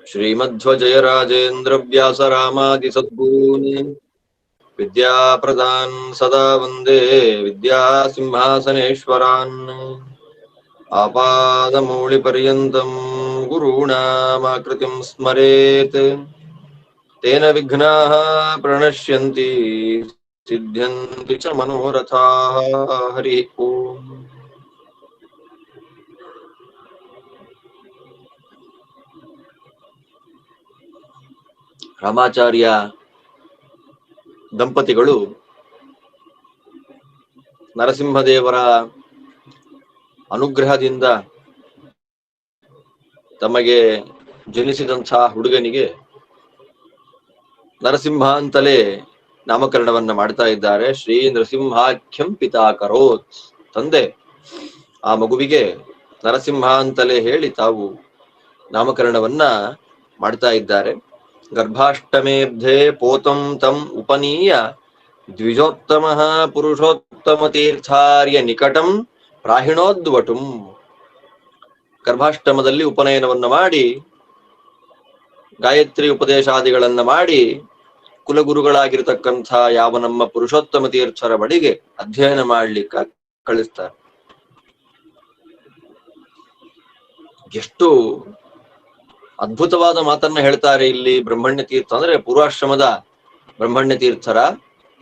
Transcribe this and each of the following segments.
श्रीमध्वजयराजेन्द्र व्यासरामादि सद्गुरून् विद्याप्रदान् सदा वन्दे विद्यासिंहासनेश्वरान् आपादमौलिपर्यन्तं गुरूणामाकृतिं स्मरेत् तेन विघ्नाः प्रणश्यन्ति सिद्ध्यन्ति च मनोरथाः। हरि ओम्। ರಾಮಾಚಾರ್ಯ ದಂಪತಿಗಳು ನರಸಿಂಹದೇವರ ಅನುಗ್ರಹದಿಂದ ತಮಗೆ ಜನಿಸಿದಂಥ ಹುಡುಗನಿಗೆ ನರಸಿಂಹ ಅಂತಲೇ ನಾಮಕರಣವನ್ನ ಮಾಡ್ತಾ ಇದ್ದಾರೆ. ಶ್ರೀ ನರಸಿಂಹಾಖ್ಯಂ ಪಿತಾ ಕರೋತ್. ತಂದೆ ಆ ಮಗುವಿಗೆ ನರಸಿಂಹ ಅಂತಲೇ ಹೇಳಿ ತಾವು ನಾಮಕರಣವನ್ನ ಮಾಡ್ತಾ ಇದ್ದಾರೆ. ಗರ್ಭಾಷ್ಟಮೇಬ್ಧೆ ಪೋತಂ ತಂ ಉಪನೀಯ ದ್ವಿಜೋತ್ತಮ ಪುರುಷೋತ್ತಮ ತೀರ್ಥಾರ್ಯ ನಿಕಟಂ ಪ್ರಾಹಿಣೋದ್ವಟುಂ. ಗರ್ಭಾಷ್ಟಮದಲ್ಲಿ ಉಪನಯನವನ್ನ ಮಾಡಿ ಗಾಯತ್ರಿ ಉಪದೇಶಾದಿಗಳನ್ನ ಮಾಡಿ ಕುಲಗುರುಗಳಾಗಿರ್ತಕ್ಕಂಥ ಯಾವ ನಮ್ಮ ಪುರುಷೋತ್ತಮ ತೀರ್ಥರ ಬಳಿಗೆ ಅಧ್ಯಯನ ಮಾಡ್ಲಿಕ್ಕೆ ಕಳಿಸ್ತಾರೆ. ಎಷ್ಟು ಅದ್ಭುತವಾದ ಮಾತನ್ನ ಹೇಳ್ತಾರೆ ಇಲ್ಲಿ ಬ್ರಹ್ಮಣ್ಯ ತೀರ್ಥ ಅಂದ್ರೆ ಪೂರ್ವಾಶ್ರಮದ ಬ್ರಹ್ಮಣ್ಯ ತೀರ್ಥರ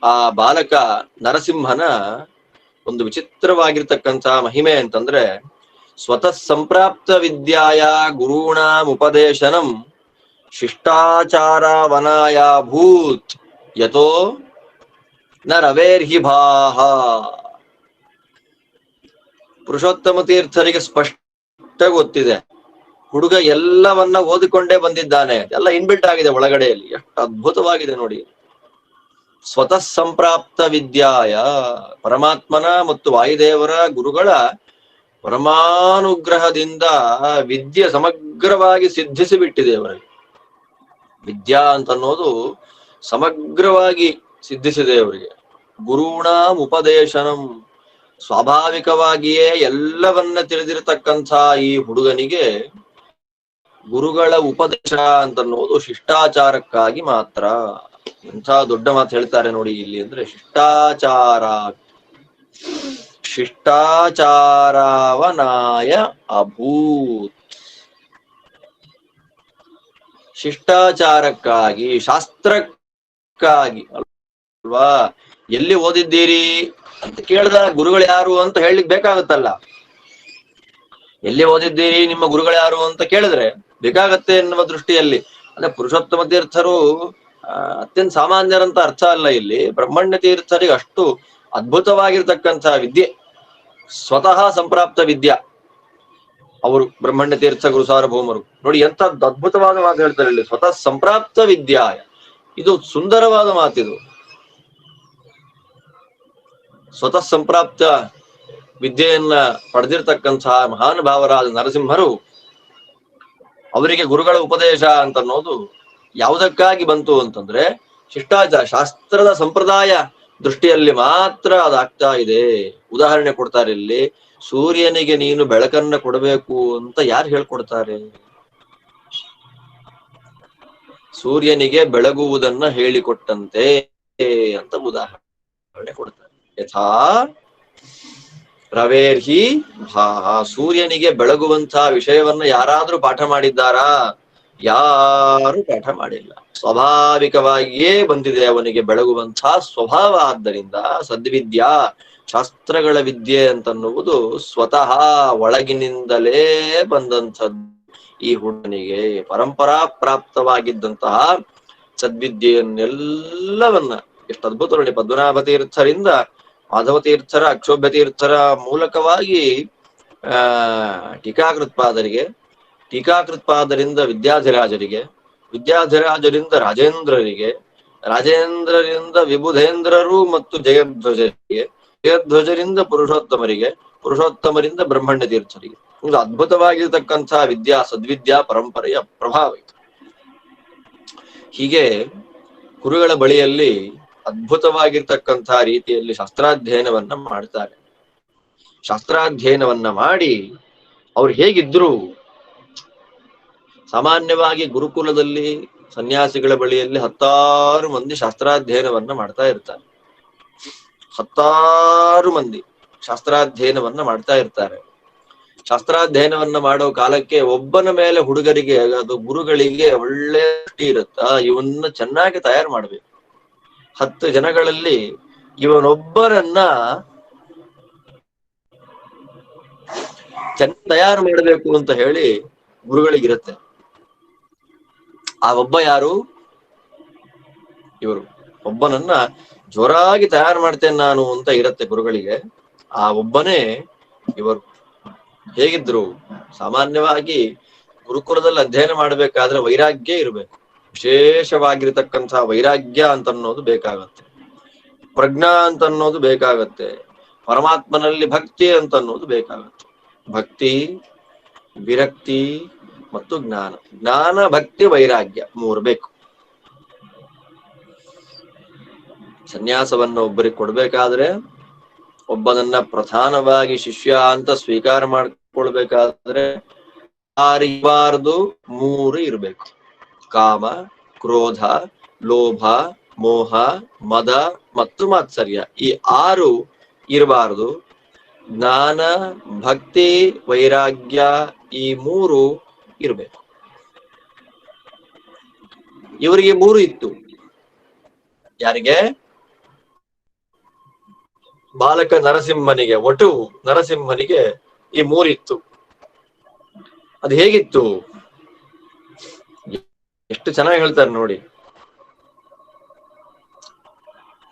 ಆ ಬಾಲಕ ನರಸಿಂಹನ ಒಂದು ವಿಚಿತ್ರವಾಗಿರ್ತಕ್ಕಂಥ ಮಹಿಮೆ ಅಂತಂದ್ರೆ ಸ್ವತಃ ಸಂಪ್ರಾಪ್ತ ವಿದ್ಯಾಯ ಗುರುಣಾಂ ಉಪದೇಶನಂ ಶಿಷ್ಟಾಚಾರ ವನಾಯ ಭೂತ್ ಯತೋ ನ ರವೇರ್ಹಿ ಭಾಹ. ಪುರುಷೋತ್ತಮ ತೀರ್ಥರಿಗೆ ಸ್ಪಷ್ಟ ಗೊತ್ತಿದೆ, ಹುಡುಗ ಎಲ್ಲವನ್ನ ಓದಿಕೊಂಡೇ ಬಂದಿದ್ದಾನೆ, ಎಲ್ಲ ಇನ್ಬಿಲ್ಟ್ ಆಗಿದೆ ಒಳಗಡೆಯಲ್ಲಿ. ಎಷ್ಟು ಅದ್ಭುತವಾಗಿದೆ ನೋಡಿ. ಸ್ವತಃ ಸಂಪ್ರಾಪ್ತ ವಿದ್ಯಾಯ, ಪರಮಾತ್ಮನ ಮತ್ತು ವಾಯುದೇವರ ಗುರುಗಳ ಪರಮಾನುಗ್ರಹದಿಂದ ವಿದ್ಯೆ ಸಮಗ್ರವಾಗಿ ಸಿದ್ಧಿಸಿ ಬಿಟ್ಟಿದೆ ಅವರಿಗೆ. ವಿದ್ಯಾ ಅಂತ ಅನ್ನೋದು ಸಮಗ್ರವಾಗಿ ಸಿದ್ಧಿಸಿದೆ ಅವರಿಗೆ. ಗುರುಣಾಂ ಉಪದೇಶನಂ, ಸ್ವಾಭಾವಿಕವಾಗಿಯೇ ಎಲ್ಲವನ್ನ ತಿಳಿದಿರತಕ್ಕಂಥ ಈ ಹುಡುಗನಿಗೆ ಗುರುಗಳ ಉಪದೇಶ ಅಂತನ್ನೋದು ಶಿಷ್ಟಾಚಾರಕ್ಕಾಗಿ ಮಾತ್ರ. ಎಂಥ ದೊಡ್ಡ ಮಾತು ಹೇಳ್ತಾರೆ ನೋಡಿ ಇಲ್ಲಿ ಅಂದ್ರೆ ಶಿಷ್ಟಾಚಾರವನಾಯ ಅಭೂತ್. ಶಿಷ್ಟಾಚಾರಕ್ಕಾಗಿ, ಶಾಸ್ತ್ರಕ್ಕಾಗಿ ಅಲ್ವಾ. ಎಲ್ಲಿ ಓದಿದ್ದೀರಿ ಅಂತ ಕೇಳಿದ ಗುರುಗಳು ಯಾರು ಅಂತ ಹೇಳಲಿಕ್ಕೆ ಬೇಕಾಗುತ್ತಲ್ಲ. ಎಲ್ಲಿ ಓದಿದ್ದೀರಿ, ನಿಮ್ಮ ಗುರುಗಳು ಯಾರು ಅಂತ ಕೇಳಿದ್ರೆ ಬೇಕಾಗತ್ತೆ ಎನ್ನುವ ದೃಷ್ಟಿಯಲ್ಲಿ. ಅಂದ್ರೆ ಪುರುಷೋತ್ತಮ ತೀರ್ಥರು ಅತ್ಯಂತ ಸಾಮಾನ್ಯರಂತ ಅರ್ಥ ಅಲ್ಲ ಇಲ್ಲಿ. ಬ್ರಹ್ಮಣ್ಯ ತೀರ್ಥರಿಗೆ ಅಷ್ಟು ಅದ್ಭುತವಾಗಿರ್ತಕ್ಕಂಥ ವಿದ್ಯೆ, ಸ್ವತಃ ಸಂಪ್ರಾಪ್ತ ವಿದ್ಯಾ ಅವರು ಬ್ರಹ್ಮಣ್ಯ ತೀರ್ಥ ಗುರು ಸಾರ್ವಭೌಮರು. ನೋಡಿ ಎಂತ ಅದ್ಭುತವಾದ ಮಾತು ಹೇಳ್ತಾರೆ ಇಲ್ಲಿ, ಸ್ವತಃ ಸಂಪ್ರಾಪ್ತ ವಿದ್ಯಾಯ. ಇದು ಸುಂದರವಾದ ಮಾತಿದು. ಸ್ವತಃ ಸಂಪ್ರಾಪ್ತ ವಿದ್ಯೆಯನ್ನ ಪಡೆದಿರ್ತಕ್ಕಂಥ ಮಹಾನುಭಾವರಾದ ನರಸಿಂಹರು, ಅವರಿಗೆ ಗುರುಗಳ ಉಪದೇಶ ಅಂತ ಅನ್ನೋದು ಯಾವುದಕ್ಕಾಗಿ ಬಂತು ಅಂತಂದ್ರೆ ಶಿಷ್ಟಾಚಾರ, ಶಾಸ್ತ್ರದ ಸಂಪ್ರದಾಯ ದೃಷ್ಟಿಯಲ್ಲಿ ಮಾತ್ರ ಅದಾಗ್ತಾ ಇದೆ. ಉದಾಹರಣೆ ಕೊಡ್ತಾರೆ ಇಲ್ಲಿ, ಸೂರ್ಯನಿಗೆ ನೀನು ಬೆಳಕನ್ನ ಕೊಡಬೇಕು ಅಂತ ಯಾರು ಹೇಳ್ಕೊಡ್ತಾರೆ? ಸೂರ್ಯನಿಗೆ ಬೆಳಗುವುದನ್ನ ಹೇಳಿಕೊಟ್ಟಂತೆ ಅಂತ ಉದಾಹರಣೆ ಕೊಡ್ತಾರೆ. ಯಥಾ ರವೇರ್ಹಿ ಭಾಹ. ಸೂರ್ಯನಿಗೆ ಬೆಳಗುವಂತಹ ವಿಷಯವನ್ನ ಯಾರಾದ್ರೂ ಪಾಠ ಮಾಡಿದ್ದಾರಾ? ಯಾರು ಪಾಠ ಮಾಡಿಲ್ಲ. ಸ್ವಾಭಾವಿಕವಾಗಿಯೇ ಬಂದಿದೆ ಅವನಿಗೆ ಬೆಳಗುವಂತಹ ಸ್ವಭಾವ. ಆದ್ದರಿಂದ ಸದ್ವಿದ್ಯಾ, ಶಾಸ್ತ್ರಗಳ ವಿದ್ಯೆ ಅಂತನ್ನುವುದು ಸ್ವತಃ ಒಳಗಿನಿಂದಲೇ ಬಂದಂಥದ್ದು. ಈ ಹುಡುಗನಿಗೆ ಪರಂಪರಾ ಪ್ರಾಪ್ತವಾಗಿದ್ದಂತಹ ಸದ್ವಿದ್ಯೆಯನ್ನೆಲ್ಲವನ್ನ, ಎಷ್ಟು ಅದ್ಭುತ ನೋಡಿ. ಪದ್ಮನಾಭ ತೀರ್ಥರಿಂದ ಮಾಧವ ತೀರ್ಥರ, ಅಕ್ಷೋಭ್ಯ ತೀರ್ಥರ ಮೂಲಕವಾಗಿ ಟೀಕಾಕೃತ್ಪಾದರಿಗೆ, ಟೀಕಾಕೃತ್ಪಾದರಿಂದ ವಿದ್ಯಾಧಿರಾಜರಿಗೆ, ವಿದ್ಯಾಧಿರಾಜರಿಂದ ರಾಜೇಂದ್ರರಿಗೆ, ರಾಜೇಂದ್ರರಿಂದ ವಿಬುಧೇಂದ್ರರು ಮತ್ತು ಜಯಧ್ವಜರಿಗೆ, ಜಯಧ್ವಜರಿಂದ ಪುರುಷೋತ್ತಮರಿಗೆ, ಪುರುಷೋತ್ತಮರಿಂದ ಬ್ರಹ್ಮಣ್ಯ ತೀರ್ಥರಿಗೆ. ಒಂದು ಅದ್ಭುತವಾಗಿರ್ತಕ್ಕಂಥ ವಿದ್ಯಾ, ಸದ್ವಿದ್ಯಾ ಪರಂಪರೆಯ ಪ್ರಭಾವ. ಹೀಗೆ ಗುರುಗಳ ಬಳಿಯಲ್ಲಿ ಅದ್ಭುತವಾಗಿರ್ತಕ್ಕಂಥ ರೀತಿಯಲ್ಲಿ ಶಾಸ್ತ್ರಾಧ್ಯಯನವನ್ನ ಮಾಡ್ತಾರೆ. ಶಾಸ್ತ್ರಾಧ್ಯಯನವನ್ನ ಮಾಡಿ ಅವ್ರು ಹೇಗಿದ್ರು ಸಾಮಾನ್ಯವಾಗಿ ಗುರುಕುಲದಲ್ಲಿ ಸನ್ಯಾಸಿಗಳ ಬಳಿಯಲ್ಲಿ 10 ಮಂದಿ ಶಾಸ್ತ್ರಾಧ್ಯಯನವನ್ನ ಮಾಡ್ತಾ ಇರ್ತಾರೆ. 10 ಮಂದಿ ಶಾಸ್ತ್ರಾಧ್ಯಯನವನ್ನ ಮಾಡ್ತಾ ಇರ್ತಾರೆ. ಶಾಸ್ತ್ರಾಧ್ಯಯನವನ್ನ ಮಾಡೋ ಕಾಲಕ್ಕೆ ಒಬ್ಬನ ಮೇಲೆ ಹುಡುಗರಿಗೆ, ಅದು ಗುರುಗಳಿಗೆ ಒಳ್ಳೆ ದೃಷ್ಟಿ ಇರುತ್ತಾ, ಇವನ್ನ ಚೆನ್ನಾಗಿ ತಯಾರು ಮಾಡ್ಬೇಕು. 10 ಜನಗಳಲ್ಲಿ ಇವನೊಬ್ಬರನ್ನ ಚೆನ್ನಾಗಿ ತಯಾರು ಮಾಡಬೇಕು ಅಂತ ಹೇಳಿ ಗುರುಗಳಿಗಿರುತ್ತೆ. ಆ ಒಬ್ಬ ಯಾರು? ಇವರು. ಒಬ್ಬನನ್ನ ಜೋರಾಗಿ ತಯಾರು ಮಾಡ್ತೇನೆ ನಾನು ಅಂತ ಇರತ್ತೆ ಗುರುಗಳಿಗೆ. ಆ ಒಬ್ಬನೇ ಇವರು. ಹೇಗಿದ್ರು? ಸಾಮಾನ್ಯವಾಗಿ ಗುರುಕುಲದಲ್ಲಿ ಅಧ್ಯಯನ ಮಾಡ್ಬೇಕಾದ್ರೆ ವೈರಾಗ್ಯ ಇರಬೇಕು. ವಿಶೇಷವಾಗಿರ್ತಕ್ಕಂತಹ ವೈರಾಗ್ಯ ಅಂತ ಅನ್ನೋದು ಬೇಕಾಗತ್ತೆ. ಪ್ರಜ್ಞಾ ಅಂತ ಅನ್ನೋದು ಬೇಕಾಗತ್ತೆ. ಪರಮಾತ್ಮನಲ್ಲಿ ಭಕ್ತಿ ಅಂತ ಅನ್ನೋದು ಬೇಕಾಗತ್ತೆ. ಭಕ್ತಿ, ವಿರಕ್ತಿ ಮತ್ತು ಜ್ಞಾನ. ಜ್ಞಾನ, ಭಕ್ತಿ, ವೈರಾಗ್ಯ 3 ಬೇಕು. ಸನ್ಯಾಸವನ್ನ ಒಬ್ಬರಿಗೆ ಕೊಡ್ಬೇಕಾದ್ರೆ, ಒಬ್ಬನನ್ನ ಪ್ರಧಾನವಾಗಿ ಶಿಷ್ಯ ಅಂತ ಸ್ವೀಕಾರ ಮಾಡ್ಕೊಳ್ಬೇಕಾದ್ರೆ ಯಾರಿಗಬಾರ್ದು? 3 ಇರಬೇಕು. ಕಾಮ, ಕ್ರೋಧ, ಲೋಭ, ಮೋಹ, ಮದ ಮತ್ತು ಮಾತ್ಸರ್ಯ. ಈ 6 ಇರಬಾರದು. ಜ್ಞಾನ, ಭಕ್ತಿ, ವೈರಾಗ್ಯ ಈ 3 ಇರಬೇಕು. ಇವರಿಗೆ 3 ಇತ್ತು. ಯಾರಿಗೆ? ಬಾಲಕ ನರಸಿಂಹನಿಗೆ, ಒಟು ನರಸಿಂಹನಿಗೆ ಈ 3 ಇತ್ತು. ಅದು ಹೇಗಿತ್ತು? ಎಷ್ಟು ಚೆನ್ನಾಗಿ ಹೇಳ್ತಾರೆ ನೋಡಿ.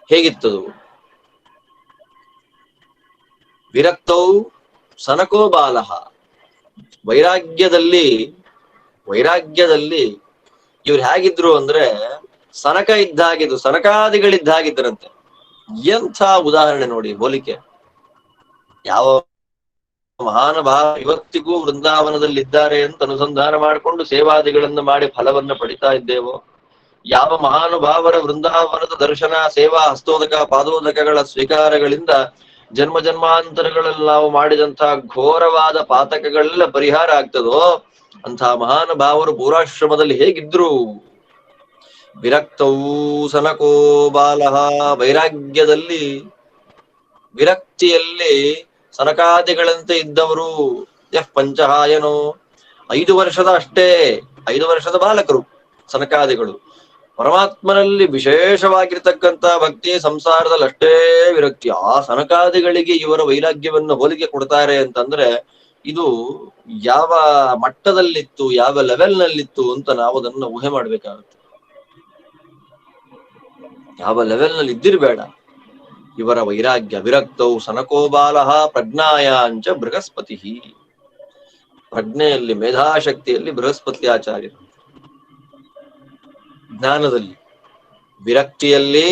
ಹೇಗಿತ್ತು? ವಿರಕ್ತೌ ಸನಕೋ ಬಾಲಃ. ವೈರಾಗ್ಯದಲ್ಲಿ ಇವ್ರು ಹೇಗಿದ್ರು ಅಂದ್ರೆ ಸನಕ ಇದ್ದಾಗಿದ್ದು, ಸನಕಾದಿಗಳಿದ್ದಾಗಿದ್ದರಂತೆ. ಎಂಥ ಉದಾಹರಣೆ ನೋಡಿ, ಹೋಲಿಕೆ. ಯಾವ ಮಹಾನುಭಾವ ಇವತ್ತಿಗೂ ವೃಂದಾವನದಲ್ಲಿದ್ದಾರೆ ಅಂತ ಅನುಸಂಧಾನ ಮಾಡಿಕೊಂಡು ಸೇವಾದಿಗಳನ್ನ ಮಾಡಿ ಫಲವನ್ನ ಪಡಿತಾ ಇದ್ದೇವೋ, ಯಾವ ಮಹಾನುಭಾವರ ವೃಂದಾವನದ ದರ್ಶನ, ಸೇವಾ, ಹಸ್ತೋದಕ, ಪಾದೋದಕಗಳ ಸ್ವೀಕಾರಗಳಿಂದ ಜನ್ಮ ಜನ್ಮಾಂತರಗಳಲ್ಲಿ ನಾವು ಮಾಡಿದಂತಹ ಘೋರವಾದ ಪಾತಕಗಳೆಲ್ಲ ಪರಿಹಾರ ಆಗ್ತದೋ ಅಂತಹ ಮಹಾನುಭಾವರು ಪೂರ್ವಾಶ್ರಮದಲ್ಲಿ ಹೇಗಿದ್ರು? ವಿರಕ್ತವೂ ಸನಕೋ ಬಾಲಃ. ವೈರಾಗ್ಯದಲ್ಲಿ, ವಿರಕ್ತಿಯಲ್ಲಿ ಸನಕಾದಿಗಳಂತೆ ಇದ್ದವರು. ಪಂಚಹಾಯನೋ, 5 ವರ್ಷದ ಅಷ್ಟೇ, 5 ವರ್ಷದ ಬಾಲಕರು ಸನಕಾದಿಗಳು. ಪರಮಾತ್ಮನಲ್ಲಿ ವಿಶೇಷವಾಗಿರ್ತಕ್ಕಂಥ ಭಕ್ತಿ, ಸಂಸಾರದಲ್ಲಿ ಅಷ್ಟೇ ವಿರಕ್ತಿ. ಆ ಸನಕಾದಿಗಳಿಗೆ ಇವರ ವೈರಾಗ್ಯವನ್ನು ಹೋಲಿಕೆ ಕೊಡ್ತಾರೆ ಅಂತಂದ್ರೆ ಇದು ಯಾವ ಮಟ್ಟದಲ್ಲಿತ್ತು, ಯಾವ ಲೆವೆಲ್ ನಲ್ಲಿತ್ತು ಅಂತ ನಾವು ಅದನ್ನ ಊಹೆ ಮಾಡ್ಬೇಕಾಗುತ್ತೆ. ಯಾವ ಲೆವೆಲ್ ನಲ್ಲಿ ಇದ್ದಿರ್ಬೇಡ ಇವರ ವೈರಾಗ್ಯ. ವಿರಕ್ತವು ಸನಕೋ ಬಾಲಃ ಪ್ರಜ್ಞಾಯಾಂಚ ಬೃಹಸ್ಪತಿ. ಪ್ರಜ್ಞೆಯಲ್ಲಿ, ಮೇಧಾಶಕ್ತಿಯಲ್ಲಿ ಬೃಹಸ್ಪತಿ ಆಚಾರ್ಯರು. ಜ್ಞಾನದಲ್ಲಿ, ವಿರಕ್ತಿಯಲ್ಲಿ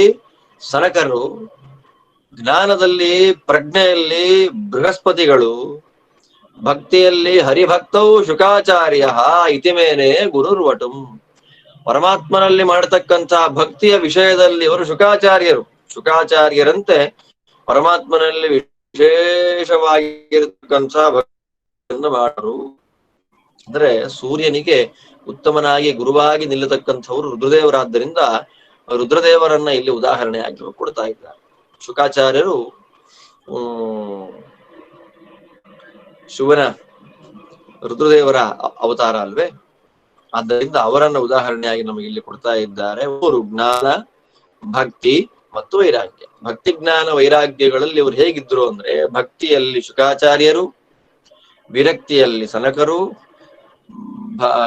ಸನಕರು, ಜ್ಞಾನದಲ್ಲಿ, ಪ್ರಜ್ಞೆಯಲ್ಲಿ ಬೃಹಸ್ಪತಿಗಳು, ಭಕ್ತಿಯಲ್ಲಿ ಹರಿಭಕ್ತೌ ಶುಕಾಚಾರ್ಯ ಇತಿಮೇನೆ ಗುರುರ್ವಟುಂ. ಪರಮಾತ್ಮನಲ್ಲಿ ಮಾಡತಕ್ಕಂಥ ಭಕ್ತಿಯ ವಿಷಯದಲ್ಲಿ ಇವರು ಶುಕಾಚಾರ್ಯರಂತೆ ಪರಮಾತ್ಮನಲ್ಲಿ ವಿಶೇಷವಾಗಿರತಕ್ಕಂಥ ಭಕ್ತಿಯನ್ನು ಮಾಡರು. ಅಂದ್ರೆ ಸೂರ್ಯನಿಗೆ ಉತ್ತಮನಾಗಿ ಗುರುವಾಗಿ ನಿಲ್ಲತಕ್ಕಂಥವ್ರು ರುದ್ರದೇವರಾದ್ದರಿಂದ ರುದ್ರದೇವರನ್ನ ಇಲ್ಲಿ ಉದಾಹರಣೆಯಾಗಿ ಕೊಡ್ತಾ ಇದ್ದಾರೆ. ಶುಕಾಚಾರ್ಯರು ಶಿವನ, ರುದ್ರದೇವರ ಅವತಾರ ಅಲ್ವೇ? ಆದ್ದರಿಂದ ಅವರನ್ನ ಉದಾಹರಣೆಯಾಗಿ ನಮಗೆ ಇಲ್ಲಿ ಕೊಡ್ತಾ ಇದ್ದಾರೆ. ಅವರು ಜ್ಞಾನ, ಭಕ್ತಿ ಮತ್ತು ವೈರಾಗ್ಯ. ಭಕ್ತಿ, ಜ್ಞಾನ, ವೈರಾಗ್ಯಗಳಲ್ಲಿ ಇವರು ಹೇಗಿದ್ರು ಅಂದ್ರೆ ಭಕ್ತಿಯಲ್ಲಿ ಶುಕಾಚಾರ್ಯರು, ವಿರಕ್ತಿಯಲ್ಲಿ ಸನಕರು,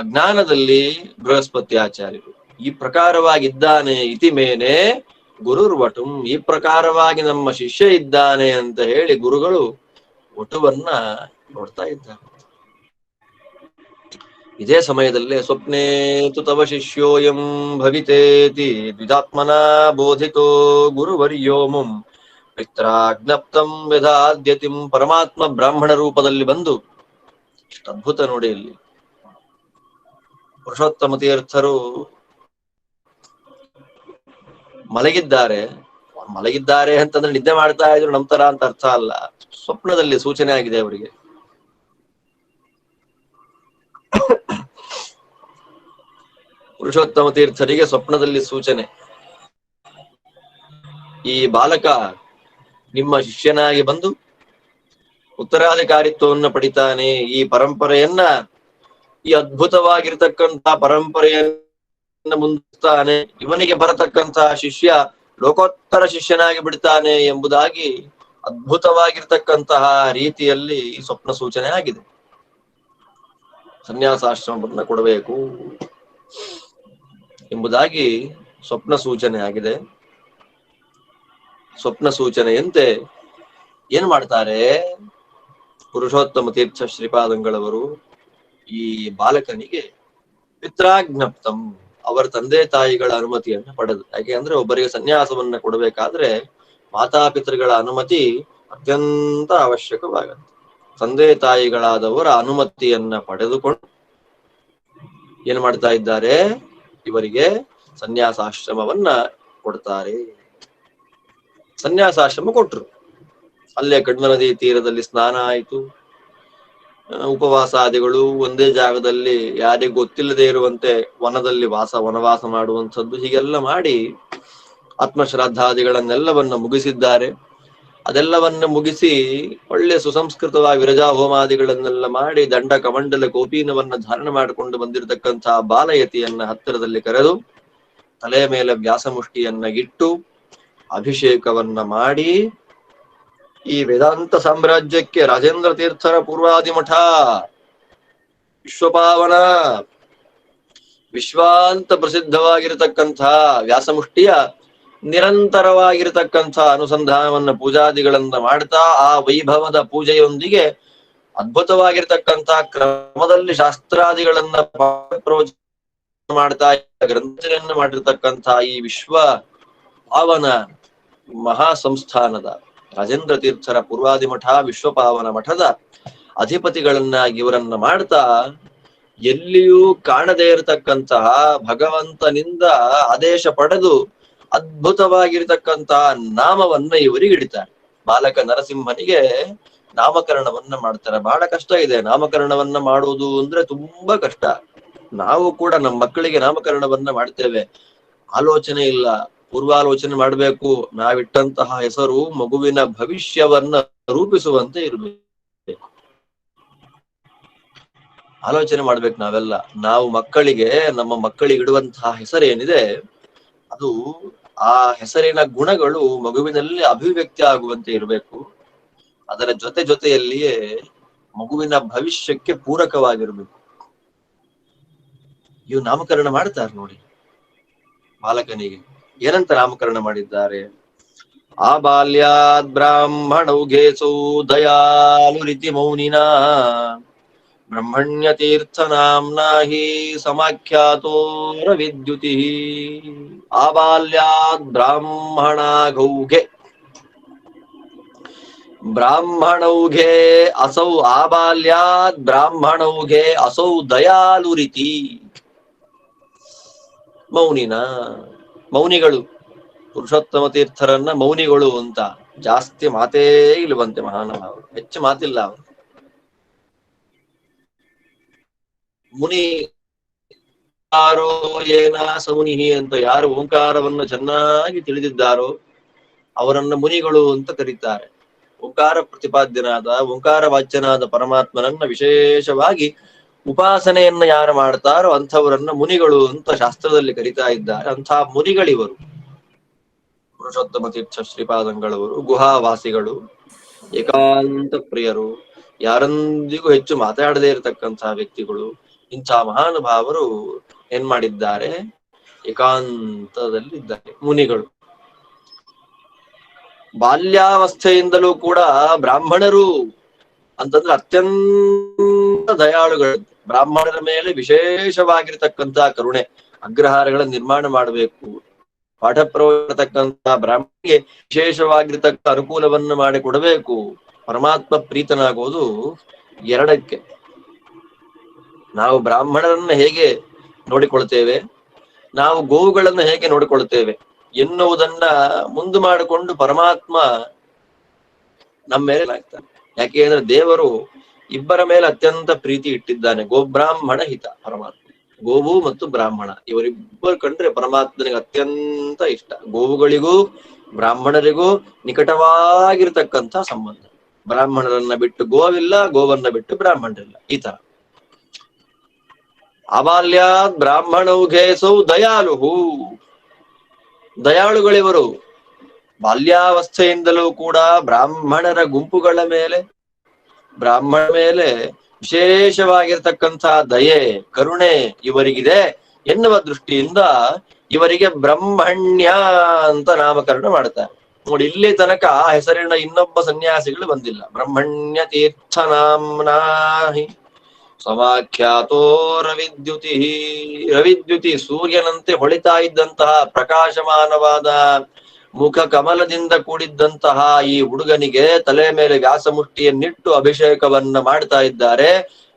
ಜ್ಞಾನದಲ್ಲಿ ಬೃಹಸ್ಪತಿ ಆಚಾರ್ಯರು. ಈ ಪ್ರಕಾರವಾಗಿದ್ದಾನೆ. ಇತಿಮೇನೆ ಗುರುರ್ವಟುಂ. ಈ ಪ್ರಕಾರವಾಗಿ ನಮ್ಮ ಶಿಷ್ಯ ಇದ್ದಾನೆ ಅಂತ ಹೇಳಿ ಗುರುಗಳು ವಟುವನ್ನ ನೋಡ್ತಾ ಇದ್ದಾರೆ. ಇದೇ ಸಮಯದಲ್ಲೇ ಸ್ವಪ್ನೇತು ತವ ಶಿಷ್ಯೋಯಂ ಭವಿತೇತಿ ದ್ವಿಧಾತ್ಮನ ಬೋಧಿತೋ ಗುರುವರ್ಯೋ ಮುಂ ಪಿತ್ರಾಜ್ಞಪ್ತಂ ವೇದಾದ್ಯತಿಂ. ಪರಮಾತ್ಮ ಬ್ರಾಹ್ಮಣ ರೂಪದಲ್ಲಿ ಬಂದು, ಎಷ್ಟು ಅದ್ಭುತ ನೋಡಿ ಇಲ್ಲಿ. ಪುರುಷೋತ್ತಮ ತೀರ್ಥರು ಮಲಗಿದ್ದಾರೆ ಅಂತಂದ್ರೆ ನಿದ್ದೆ ಮಾಡ್ತಾ ಇದ್ರು ನಮ್ ತರ ಅಂತ ಅರ್ಥ ಅಲ್ಲ. ಸ್ವಪ್ನದಲ್ಲಿ ಸೂಚನೆ ಆಗಿದೆ ಅವರಿಗೆ. ಪುರುಷೋತ್ತಮ ತೀರ್ಥರಿಗೆ ಸ್ವಪ್ನದಲ್ಲಿ ಸೂಚನೆ, ಈ ಬಾಲಕ ನಿಮ್ಮ ಶಿಷ್ಯನಾಗಿ ಬಂದು ಉತ್ತರಾಧಿಕಾರಿತ್ವವನ್ನು ಪಡಿತಾನೆ, ಈ ಪರಂಪರೆಯನ್ನ, ಈ ಅದ್ಭುತವಾಗಿರ್ತಕ್ಕಂಥ ಪರಂಪರೆಯನ್ನ ಮುಂದಿಸ್ತಾನೆ, ಇವನಿಗೆ ಬರತಕ್ಕಂತಹ ಶಿಷ್ಯ ಲೋಕೋತ್ತರ ಶಿಷ್ಯನಾಗಿ ಬಿಡ್ತಾನೆ ಎಂಬುದಾಗಿ ಅದ್ಭುತವಾಗಿರ್ತಕ್ಕಂತಹ ರೀತಿಯಲ್ಲಿ ಸ್ವಪ್ನ ಸೂಚನೆ ಆಗಿದೆ. ಸನ್ಯಾಸಾಶ್ರಮವನ್ನ ಕೊಡಬೇಕು ಎಂಬುದಾಗಿ ಸ್ವಪ್ನ ಸೂಚನೆ ಆಗಿದೆ. ಸ್ವಪ್ನ ಸೂಚನೆಯಂತೆ ಏನ್ ಮಾಡ್ತಾರೆ ಪುರುಷೋತ್ತಮ ತೀರ್ಥ ಶ್ರೀಪಾದಂಗಳವರು, ಈ ಬಾಲಕನಿಗೆ ಪಿತ್ರಾಜ್ಞಪ್ತಂ, ಅವರ ತಂದೆ ತಾಯಿಗಳ ಅನುಮತಿಯನ್ನ ಪಡೆದು, ಯಾಕೆ ಅಂದ್ರೆ ಒಬ್ಬರಿಗೆ ಸನ್ಯಾಸವನ್ನ ಕೊಡಬೇಕಾದ್ರೆ ಮಾತಾಪಿತೃಗಳ ಅನುಮತಿ ಅತ್ಯಂತ ಅವಶ್ಯಕವಾಗತ್ತೆ. ತಂದೆ ತಾಯಿಗಳಾದವರ ಅನುಮತಿಯನ್ನ ಪಡೆದುಕೊಂಡು ಏನ್ ಮಾಡ್ತಾ ಇದ್ದಾರೆ, ಇವರಿಗೆ ಸನ್ಯಾಸಾಶ್ರಮವನ್ನ ಕೊಡ್ತಾರೆ. ಸನ್ಯಾಸಾಶ್ರಮ ಕೊಟ್ರು. ಅಲ್ಲೇ ಕಡ್ಮ ನದಿ ತೀರದಲ್ಲಿ ಸ್ನಾನ ಆಯಿತು, ಉಪವಾಸಾದಿಗಳು, ಒಂದೇ ಜಾಗದಲ್ಲಿ ಯಾರಿಗೂ ಗೊತ್ತಿಲ್ಲದೆ ಇರುವಂತೆ ವನದಲ್ಲಿ ವನವಾಸ ಮಾಡುವಂಥದ್ದು, ಹೀಗೆಲ್ಲ ಮಾಡಿ ಆತ್ಮಶ್ರಾದ್ದಾದಿಗಳನ್ನೆಲ್ಲವನ್ನ ಮುಗಿಸಿದ್ದಾರೆ. ಅದೆಲ್ಲವನ್ನ ಮುಗಿಸಿ ಒಳ್ಳೆ ಸುಸಂಸ್ಕೃತವಾಗಿ ವಿರಜಾ ಹೋಮಾದಿಗಳನ್ನೆಲ್ಲ ಮಾಡಿ ದಂಡ ಕಮಂಡಲ ಕೋಪೀನವನ್ನ ಧಾರಣ ಮಾಡಿಕೊಂಡು ಬಂದಿರತಕ್ಕಂತಹ ಬಾಲಯತಿಯನ್ನ ಹತ್ತಿರದಲ್ಲಿ ಕರೆದು ತಲೆ ಮೇಲೆ ವ್ಯಾಸಮುಷ್ಟಿಯನ್ನ ಇಟ್ಟು ಅಭಿಷೇಕವನ್ನ ಮಾಡಿ, ಈ ವೇದಾಂತ ಸಾಮ್ರಾಜ್ಯಕ್ಕೆ ರಾಜೇಂದ್ರ ತೀರ್ಥರ ಪೂರ್ವಾದಿಮಠ, ವಿಶ್ವಪಾವನ, ವಿಶ್ವಾಂತ ಪ್ರಸಿದ್ಧವಾಗಿರತಕ್ಕಂಥ ವ್ಯಾಸಮುಷ್ಟಿಯ ನಿರಂತರವಾಗಿರತಕ್ಕಂಥ ಅನುಸಂಧಾನವನ್ನ ಪೂಜಾದಿಗಳನ್ನ ಮಾಡ್ತಾ, ಆ ವೈಭವದ ಪೂಜೆಯೊಂದಿಗೆ ಅದ್ಭುತವಾಗಿರ್ತಕ್ಕಂಥ ಕ್ರಮದಲ್ಲಿ ಶಾಸ್ತ್ರಾದಿಗಳನ್ನ ಮಾಡ್ತಾ ಗ್ರಂಥಗಳನ್ನು ಮಾಡಿರ್ತಕ್ಕಂಥ ಈ ವಿಶ್ವ ಪಾವನ ಮಹಾ ಸಂಸ್ಥಾನದ ರಾಜೇಂದ್ರ ತೀರ್ಥರ ಪೂರ್ವಾದಿಮಠ ವಿಶ್ವಪಾವನ ಮಠದ ಅಧಿಪತಿಗಳನ್ನಾಗಿ ಇವರನ್ನ ಮಾಡ್ತಾ, ಎಲ್ಲಿಯೂ ಕಾಣದೇ ಇರತಕ್ಕಂತಹ ಭಗವಂತನಿಂದ ಆದೇಶ ಪಡೆದು ಅದ್ಭುತವಾಗಿರ್ತಕ್ಕಂತಹ ನಾಮವನ್ನ ಇವರಿಗೆ ಹಿಡಿತಾರೆ. ಬಾಲಕ ನರಸಿಂಹನಿಗೆ ನಾಮಕರಣವನ್ನ ಮಾಡ್ತಾರೆ. ಬಹಳ ಕಷ್ಟ ಇದೆ ನಾಮಕರಣವನ್ನ ಮಾಡುವುದು ಅಂದ್ರೆ, ತುಂಬಾ ಕಷ್ಟ. ನಾವು ಕೂಡ ನಮ್ಮ ಮಕ್ಕಳಿಗೆ ನಾಮಕರಣವನ್ನ ಮಾಡ್ತೇವೆ, ಆಲೋಚನೆ ಇಲ್ಲ, ಪೂರ್ವಾಲೋಚನೆ ಮಾಡ್ಬೇಕು. ನಾವಿಟ್ಟಂತಹ ಹೆಸರು ಮಗುವಿನ ಭವಿಷ್ಯವನ್ನ ರೂಪಿಸುವಂತೆ ಇರಬೇಕು. ಆಲೋಚನೆ ಮಾಡ್ಬೇಕು ನಾವೆಲ್ಲ. ನಾವು ಮಕ್ಕಳಿಗೆ, ನಮ್ಮ ಮಕ್ಕಳಿಗೆ ಇಡುವಂತಹ ಹೆಸರೇನಿದೆ, ಅದು ಆ ಹೆಸರಿನ ಗುಣಗಳು ಮಗುವಿನಲ್ಲಿ ಅಭಿವ್ಯಕ್ತಿ ಆಗುವಂತೆ ಇರಬೇಕು. ಅದರ ಜೊತೆಯಲ್ಲಿಯೇ ಮಗುವಿನ ಭವಿಷ್ಯಕ್ಕೆ ಪೂರಕವಾಗಿರ್ಬೇಕು. ಇವು ನಾಮಕರಣ ಮಾಡ್ತಾರೆ ನೋಡಿ. ಬಾಲಕನಿಗೆ ಏನಂತ ನಾಮಕರಣ ಮಾಡಿದ್ದಾರೆ, ಆ ಬಾಲ್ಯಾದ್ ಬ್ರಾಹ್ಮಣೌಘೇಸು ದಯಾಲು ರೀತಿ ಮೌನಿನ ಬ್ರಹ್ಮಣ್ಯ ತೀರ್ಥ ನಾಮ್ನಾ ಹಿ ಸಮಾಖ್ಯಾತೋರ ವಿದ್ಯುತಿ. ಆಬಾಲ್ಯಾದ್ ಬ್ರಾಹ್ಮಣೌಘೆ, ಬ್ರಾಹ್ಮಣೌಘೆ ಅಸೌ, ಆಬಾಲ್ಯಾದ್ ಬ್ರಾಹ್ಮಣೌಘೆ ಅಸೌ ದಯಾಲು ರೀತಿ ಮೌನಿನ. ಮೌನಿಗಳು, ಪುರುಷೋತ್ತಮ ತೀರ್ಥರನ್ನ ಮೌನಿಗಳು ಅಂತ, ಜಾಸ್ತಿ ಮಾತೇ ಇಲ್ವಂತೆ ಮಹಾನುಭಾವರು, ಹೆಚ್ಚು ಮಾತಿಲ್ಲ ಅವರು. ಮುನಿ ಏನ ಸಮುನಿಹಿ ಅಂತ ಯಾರು ಓಂಕಾರವನ್ನು ಚೆನ್ನಾಗಿ ತಿಳಿದಿದ್ದಾರೋ ಅವರನ್ನ ಮುನಿಗಳು ಅಂತ ಕರೀತಾರೆ. ಓಂಕಾರ ಪ್ರತಿಪಾದ್ಯನಾದ, ಓಂಕಾರ ವಾಚ್ಯನಾದ ಪರಮಾತ್ಮನನ್ನ ವಿಶೇಷವಾಗಿ ಉಪಾಸನೆಯನ್ನ ಯಾರು ಮಾಡ್ತಾರೋ ಅಂಥವರನ್ನ ಮುನಿಗಳು ಅಂತ ಶಾಸ್ತ್ರದಲ್ಲಿ ಕರೀತಾ ಇದ್ದಾರೆ. ಅಂಥ ಮುನಿಗಳಿವರು ಪುರುಷೋತ್ತಮ ತೀರ್ಥ ಶ್ರೀಪಾದಂಗಳವರು. ಗುಹಾವಾಸಿಗಳು, ಏಕಾಂತ ಪ್ರಿಯರು, ಯಾರೊಂದಿಗೂ ಹೆಚ್ಚು ಮಾತಾಡದೇ ಇರತಕ್ಕಂತಹ ವ್ಯಕ್ತಿಗಳು. ಇಂಥ ಮಹಾನುಭಾವರು ಏನ್ ಮಾಡಿದ್ದಾರೆ, ಏಕಾಂತದಲ್ಲಿ ಇದ್ದಾರೆ ಮುನಿಗಳು. ಬಾಲ್ಯಾವಸ್ಥೆಯಿಂದಲೂ ಕೂಡ ಬ್ರಾಹ್ಮಣರು ಅಂತಂದ್ರೆ ಅತ್ಯಂತ ದಯಾಳುಗಳು. ಬ್ರಾಹ್ಮಣರ ಮೇಲೆ ವಿಶೇಷವಾಗಿರ್ತಕ್ಕಂತಹ ಕರುಣೆ, ಅಗ್ರಹಾರಗಳ ನಿರ್ಮಾಣ ಮಾಡಬೇಕು, ಪಾಠ ಪ್ರವರ್ತಕ್ಕಂತಹ ಬ್ರಾಹ್ಮಣಿಗೆ ವಿಶೇಷವಾಗಿರ್ತಕ್ಕ ಅನುಕೂಲವನ್ನು ಮಾಡಿ ಕೊಡಬೇಕು. ಪರಮಾತ್ಮ ಪ್ರೀತನಾಗೋದು ಎರಡಕ್ಕೆ. ನಾವು ಬ್ರಾಹ್ಮಣರನ್ನ ಹೇಗೆ ನೋಡಿಕೊಳ್ತೇವೆ, ನಾವು ಗೋವುಗಳನ್ನ ಹೇಗೆ ನೋಡಿಕೊಳ್ತೇವೆ ಎನ್ನುವುದನ್ನ ಮುಂದೆ ಮಾಡಿಕೊಂಡು ಪರಮಾತ್ಮ ನಮ್ಮ ಮೇಲೆ ಆಗ್ತಾನೆ. ಯಾಕೆ ಅಂದ್ರೆ ದೇವರು ಇಬ್ಬರ ಮೇಲೆ ಅತ್ಯಂತ ಪ್ರೀತಿ ಇಟ್ಟಿದ್ದಾನೆ. ಗೋಬ್ರಾಹ್ಮಣ ಹಿತ ಪರಮಾತ್ಮ. ಗೋವು ಮತ್ತು ಬ್ರಾಹ್ಮಣ ಇವರಿಬ್ಬರು ಕಂಡ್ರೆ ಪರಮಾತ್ಮನಿಗೆ ಅತ್ಯಂತ ಇಷ್ಟ. ಗೋವುಗಳಿಗೂ ಬ್ರಾಹ್ಮಣರಿಗೂ ನಿಕಟವಾಗಿರ್ತಕ್ಕಂಥ ಸಂಬಂಧ. ಬ್ರಾಹ್ಮಣರನ್ನ ಬಿಟ್ಟು ಗೋವಿಲ್ಲ, ಗೋವನ್ನ ಬಿಟ್ಟು ಬ್ರಾಹ್ಮಣರಿಲ್ಲ, ಈ ತರ. ಅಬಾಲ್ಯಾತ್ ಬ್ರಾಹ್ಮಣೌಘೇಸೌ ದಯಾಳುಹು, ದಯಾಳುಗಳಿವರು. ಬಾಲ್ಯಾವಸ್ಥೆಯಿಂದಲೂ ಕೂಡ ಬ್ರಾಹ್ಮಣರ ಗುಂಪುಗಳ ಮೇಲೆ, ಬ್ರಾಹ್ಮಣ ಮೇಲೆ ವಿಶೇಷವಾಗಿರ್ತಕ್ಕಂಥ ದಯೆ, ಕರುಣೆ ಇವರಿಗಿದೆ ಎನ್ನುವ ದೃಷ್ಟಿಯಿಂದ ಇವರಿಗೆ ಬ್ರಹ್ಮಣ್ಯ ಅಂತ ನಾಮಕರಣ ಮಾಡ್ತಾರೆ. ನೋಡಿ, ಇಲ್ಲಿ ತನಕ ಆ ಹೆಸರಿನ ಇನ್ನೊಬ್ಬ ಸನ್ಯಾಸಿಗಳು ಬಂದಿಲ್ಲ. ಬ್ರಹ್ಮಣ್ಯ ತೀರ್ಥ ನಾಮ್ನಾಹಿ ಸಮಾಖ್ಯಾತೋ ರವಿದ್ಯುತಿ. ರವಿದ್ಯುತಿ, ಸೂರ್ಯನಂತೆ ಹೊಳಿತಾ ಇದ್ದಂತಹ ಪ್ರಕಾಶಮಾನವಾದ ಮುಖ ಕಮಲದಿಂದ ಕೂಡಿದ್ದಂತಹ ಈ ಹುಡುಗನಿಗೆ ತಲೆ ಮೇಲೆ ವ್ಯಾಸಮುಷ್ಟಿಯನ್ನಿಟ್ಟು ಅಭಿಷೇಕವನ್ನ ಮಾಡ್ತಾ ಇದ್ದಾರೆ.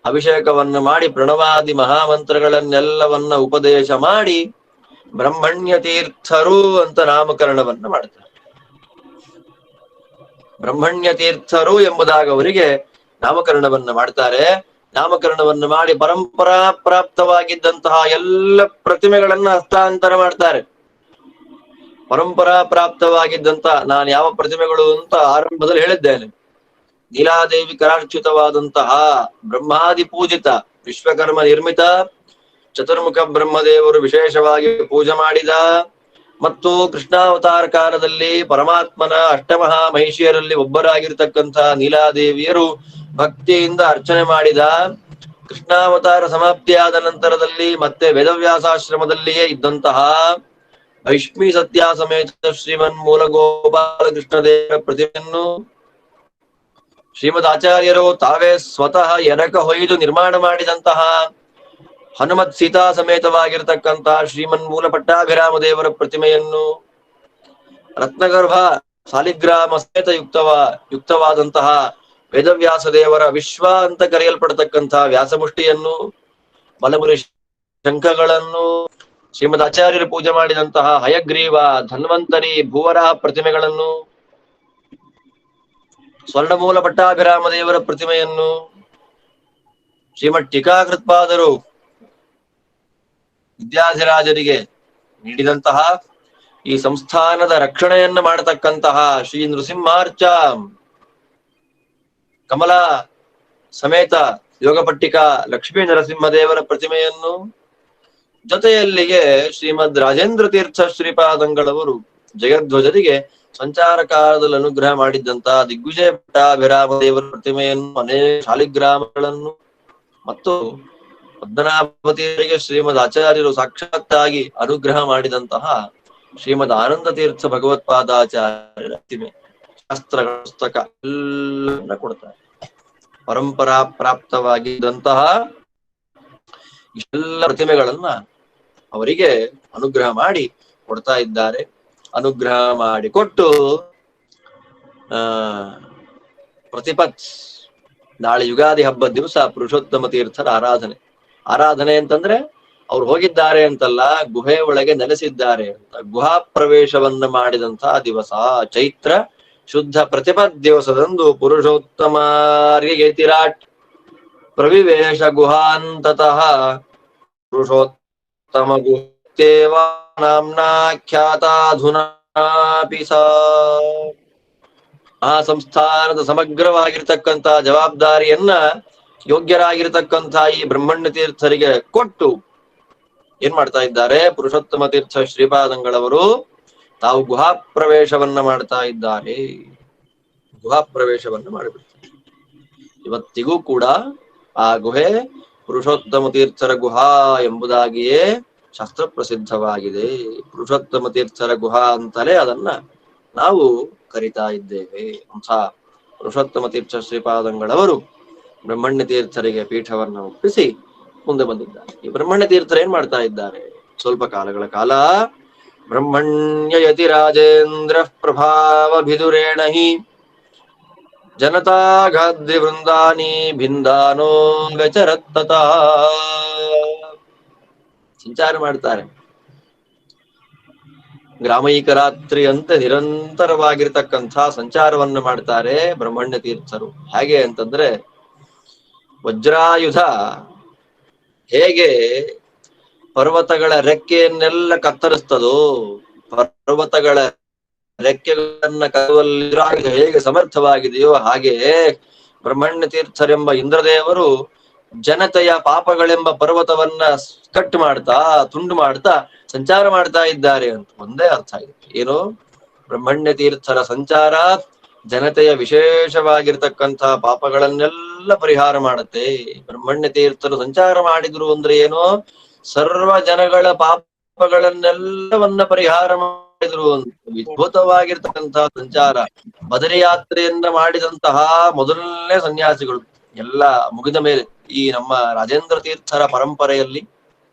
ಅಭಿಷೇಕವನ್ನು ಮಾಡಿ ಪ್ರಣವಾದಿ ಮಹಾಮಂತ್ರಗಳನ್ನೆಲ್ಲವನ್ನ ಉಪದೇಶ ಮಾಡಿ ಬ್ರಹ್ಮಣ್ಯ ತೀರ್ಥರು ಅಂತ ನಾಮಕರಣವನ್ನ ಮಾಡ್ತಾರೆ. ಬ್ರಹ್ಮಣ್ಯ ತೀರ್ಥರು ಎಂಬುದಾಗಿ ಅವರಿಗೆ ನಾಮಕರಣವನ್ನ ಮಾಡ್ತಾರೆ. ನಾಮಕರಣವನ್ನು ಮಾಡಿ ಪರಂಪರಾ ಪ್ರಾಪ್ತವಾಗಿದ್ದಂತಹ ಎಲ್ಲ ಪ್ರತಿಮೆಗಳನ್ನ ಹಸ್ತಾಂತರ ಮಾಡ್ತಾರೆ. ಪರಂಪರಾ ಪ್ರಾಪ್ತವಾಗಿದ್ದಂತ, ನಾನು ಯಾವ ಪ್ರತಿಮೆಗಳು ಅಂತ ಆರಂಭದಲ್ಲಿ ಹೇಳಿದ್ದೇನೆ. ನೀಲಾದೇವಿ ಕರಾರ್ಚಿತವಾದಂತಹ ಬ್ರಹ್ಮಾದಿ ಪೂಜಿತ ವಿಶ್ವಕರ್ಮ ನಿರ್ಮಿತ ಚತುರ್ಮುಖ ಬ್ರಹ್ಮದೇವರು ವಿಶೇಷವಾಗಿ ಪೂಜೆ ಮಾಡಿದ, ಮತ್ತು ಕೃಷ್ಣಾವತಾರ ಕಾಲದಲ್ಲಿ ಪರಮಾತ್ಮನ ಅಷ್ಟಮಹಾ ಮಹಿಷಿಯರಲ್ಲಿ ಒಬ್ಬರಾಗಿರ್ತಕ್ಕಂಥ ನೀಲಾದೇವಿಯರು ಭಕ್ತಿಯಿಂದ ಅರ್ಚನೆ ಮಾಡಿದ, ಕೃಷ್ಣಾವತಾರ ಸಮಾಪ್ತಿಯಾದ ನಂತರದಲ್ಲಿ ಮತ್ತೆ ವೇದವ್ಯಾಸಾಶ್ರಮದಲ್ಲಿಯೇ ಇದ್ದಂತಹ ಭೈಷ್ಮಿ ಸತ್ಯ ಸಮೇತ ಶ್ರೀಮನ್ ಮೂಲ ಗೋಪಾಲ ಕೃಷ್ಣದೇವರ ಪ್ರತಿಮೆಯನ್ನು ಶ್ರೀಮದ್ ಆಚಾರ್ಯರು ತಾವೇ ಸ್ವತಃ ಎರಕ ಹೊಯ್ದು ನಿರ್ಮಾಣ ಮಾಡಿದಂತಹ ಹನುಮತ್ ಸೀತಾ ಸಮೇತವಾಗಿರ್ತಕ್ಕಂತಹ ಶ್ರೀಮನ್ ಮೂಲ ಪಟ್ಟಾಭಿರಾಮ ದೇವರ ಪ್ರತಿಮೆಯನ್ನು, ರತ್ನಗರ್ಭ ಸಾಲಿಗ್ರಾಮ ಸಮೇತ ಯುಕ್ತವಾದಂತಹ ವೇದವ್ಯಾಸ ದೇವರ ವಿಶ್ವ ಅಂತ ಕರೆಯಲ್ಪಡತಕ್ಕಂತಹ ವ್ಯಾಸಮುಷ್ಟಿಯನ್ನು, ಬಲಮುರಿ ಶಂಖಗಳನ್ನು, ಶ್ರೀಮದ್ ಆಚಾರ್ಯರು ಪೂಜೆ ಮಾಡಿದಂತಹ ಹಯಗ್ರೀವ, ಧನ್ವಂತರಿ, ಭೂವರಾಹ ಪ್ರತಿಮೆಗಳನ್ನು, ಸ್ವರ್ಣಮೂಲ ಪಟ್ಟಾಭಿರಾಮ ದೇವರ ಪ್ರತಿಮೆಯನ್ನು, ಶ್ರೀಮದ್ ಟೀಕಾಕೃತ್ಪಾದರು ವಿದ್ಯಾಧಿರಾಜರಿಗೆ ನೀಡಿದಂತಹ ಈ ಸಂಸ್ಥಾನದ ರಕ್ಷಣೆಯನ್ನ ಮಾಡತಕ್ಕಂತಹ ಶ್ರೀ ನೃಸಿಂಹಾರ್ಚ ಕಮಲ ಸಮೇತ ಯೋಗಪಟ್ಟಿಕ ಲಕ್ಷ್ಮೀ ನರಸಿಂಹದೇವರ ಪ್ರತಿಮೆಯನ್ನು, ಜೊತೆಯಲ್ಲಿಗೆ ಶ್ರೀಮದ್ ರಾಜೇಂದ್ರ ತೀರ್ಥ ಶ್ರೀಪಾದಂಗಳವರು ಜಗದ್ಧ್ವಜರಿಗೆ ಸಂಚಾರ ಕಾಲದಲ್ಲಿ ಅನುಗ್ರಹ ಮಾಡಿದ್ದಂತಹ ದಿಗ್ವಿಜಯ ಪಟ್ಟಾಭಿರಾಮ ದೇವರ ಪ್ರತಿಮೆಯನ್ನು, ಅನೇಕ ಶಾಲಿಗ್ರಾಮಗಳನ್ನು ಮತ್ತು ಪದ್ಮನಾಭತಿಯರಿಗೆ ಶ್ರೀಮದ್ ಆಚಾರ್ಯರು ಸಾಕ್ಷಾತ್ತಾಗಿ ಅನುಗ್ರಹ ಮಾಡಿದಂತಹ ಶ್ರೀಮದ್ ಆನಂದ ತೀರ್ಥ ಭಗವತ್ಪಾದಾಚಾರ್ಯರ ಪ್ರತಿಮೆ, ಶಾಸ್ತ್ರ ಪುಸ್ತಕ ಎಲ್ಲ ಕೊಡ್ತಾರೆ. ಪರಂಪರಾ ಪ್ರಾಪ್ತವಾಗಿದ್ದಂತಹ ಇಷ್ಟೆಲ್ಲ ಪ್ರತಿಮೆಗಳನ್ನ ಅವರಿಗೆ ಅನುಗ್ರಹ ಮಾಡಿ ಕೊಡ್ತಾ ಇದ್ದಾರೆ. ಅನುಗ್ರಹ ಮಾಡಿ ಕೊಟ್ಟು ಪ್ರತಿಪತ್ ನಾಳೆ ಯುಗಾದಿ ಹಬ್ಬದ ದಿವಸ ಪುರುಷೋತ್ತಮ ತೀರ್ಥರ ಆರಾಧನೆ ಅಂತಂದ್ರೆ ಅವ್ರು ಹೋಗಿದ್ದಾರೆ ಅಂತಲ್ಲ, ಗುಹೆ ಒಳಗೆ ನೆಲೆಸಿದ್ದಾರೆ ಅಂತ. ಗುಹಾ ಪ್ರವೇಶವನ್ನ ಮಾಡಿದಂತಹ ದಿವಸ ಚೈತ್ರ ಶುದ್ಧ ಪ್ರತಿಪದ್ ದಿವಸದಂದು ಪುರುಷೋತ್ತಮಾರ್ಯ ತಿರಾಟ್ ಪ್ರವಿವೇಶ ಗುಹಾಂತತಃ ಪುರುಷೋತ್ತಮ ಗುಹೇವ ನಾಮ್ನಾ ಖ್ಯಾತಾಧುನಾಪಿ ಸ. ಆ ಸಂಸ್ಥಾನದ ಸಮಗ್ರವಾಗಿರ್ತಕ್ಕಂಥ ಜವಾಬ್ದಾರಿಯನ್ನ ಯೋಗ್ಯರಾಗಿರ್ತಕ್ಕಂಥ ಈ ಬ್ರಹ್ಮಣ್ಯ ತೀರ್ಥರಿಗೆ ಕೊಟ್ಟು ಏನ್ ಮಾಡ್ತಾ ಇದ್ದಾರೆ, ಪುರುಷೋತ್ತಮ ತೀರ್ಥ ಶ್ರೀಪಾದಂಗಳವರು ತಾವು ಗುಹಾ ಪ್ರವೇಶವನ್ನ ಮಾಡ್ತಾ ಇದ್ದಾರೆ. ಗುಹಾ ಪ್ರವೇಶವನ್ನ ಮಾಡಿಬಿಡ್ತಾರೆ. ಇವತ್ತಿಗೂ ಕೂಡ ಆ ಗುಹೆ ಪುರುಷೋತ್ತಮ ತೀರ್ಥರ ಗುಹಾ ಎಂಬುದಾಗಿಯೇ ಶಾಸ್ತ್ರ ಪ್ರಸಿದ್ಧವಾಗಿದೆ. ಪುರುಷೋತ್ತಮ ತೀರ್ಥರ ಗುಹಾ ಅಂತಲೇ ಅದನ್ನ ನಾವು ಕರಿತಾ ಇದ್ದೇವೆ. ಅಂಥ ಪುರುಷೋತ್ತಮ ತೀರ್ಥ ಶ್ರೀಪಾದಂಗಳವರು ಬ್ರಹ್ಮಣ್ಯ ತೀರ್ಥರಿಗೆ ಪೀಠವನ್ನು ಒಪ್ಪಿಸಿ ಮುಂದೆ ಬಂದಿದ್ದಾರೆ. ಈ ಬ್ರಹ್ಮಣ್ಯ ತೀರ್ಥರು ಏನ್ ಮಾಡ್ತಾ ಇದ್ದಾರೆ, ಸ್ವಲ್ಪ ಕಾಲಗಳ ಕಾಲ ಬ್ರಹ್ಮಣ್ಯ ಯತಿ ರಾಜೇಂದ್ರ ಪ್ರಭಾವಭಿದುರೇಣ ಹಿ ಜನತಾಗಾದ್ರಿ ವೃಂದಾನಿ ಭಿಂದಾನೋ ಗಚರತ್ತತ. ಸಂಚಾರ ಮಾಡ್ತಾರೆ. ಗ್ರಾಮೈಕರಾತ್ರಿ ಅಂತ ನಿರಂತರವಾಗಿರ್ತಕ್ಕಂಥ ಸಂಚಾರವನ್ನು ಮಾಡ್ತಾರೆ ಬ್ರಹ್ಮಣ್ಯ ತೀರ್ಥರು. ಹೇಗೆ ಅಂತಂದ್ರೆ, ವಜ್ರಾಯುಧ ಹೇಗೆ ಪರ್ವತಗಳ ರೆಕ್ಕೆಯನ್ನೆಲ್ಲ ಕತ್ತರಿಸ್ತದೋ, ಪರ್ವತಗಳ ರೆಕ್ಕೆಗಳನ್ನ ಕತ್ತುವಲ್ಲಿ ಹೇಗೆ ಸಮರ್ಥವಾಗಿದೆಯೋ ಹಾಗೆ ಬ್ರಹ್ಮಣ್ಯ ತೀರ್ಥರೆಂಬ ಇಂದ್ರದೇವರು ಜನತೆಯ ಪಾಪಗಳೆಂಬ ಪರ್ವತವನ್ನ ಕಟ್ ಮಾಡ್ತಾ ತುಂಡು ಮಾಡ್ತಾ ಸಂಚಾರ ಮಾಡ್ತಾ ಇದ್ದಾರೆ ಅಂತ ಒಂದೇ ಅರ್ಥ ಇದೆ. ಏನು? ಬ್ರಹ್ಮಣ್ಯ ತೀರ್ಥರ ಸಂಚಾರ ಜನತೆಯ ವಿಶೇಷವಾಗಿರ್ತಕ್ಕಂತಹ ಪಾಪಗಳನ್ನೆಲ್ಲ ಪರಿಹಾರ ಮಾಡುತ್ತೆ. ಬ್ರಹ್ಮಣ್ಯ ತೀರ್ಥರು ಸಂಚಾರ ಮಾಡಿದ್ರು ಅಂದ್ರೆ ಏನೋ ಸರ್ವ ಜನಗಳ ಪಾಪಗಳನ್ನೆಲ್ಲವನ್ನ ಪರಿಹಾರ ಮಾಡಿದ್ರು ಅಂತ. ಅದ್ಭುತವಾಗಿರ್ತಕ್ಕಂತಹ ಸಂಚಾರ. ಬದರಿ ಯಾತ್ರೆಯನ್ನ ಮಾಡಿದಂತಹ ಮೊದಲನೇ ಸನ್ಯಾಸಿಗಳು ಎಲ್ಲ ಮುಗಿದ ಮೇಲೆ ಈ ನಮ್ಮ ರಾಜೇಂದ್ರ ತೀರ್ಥರ ಪರಂಪರೆಯಲ್ಲಿ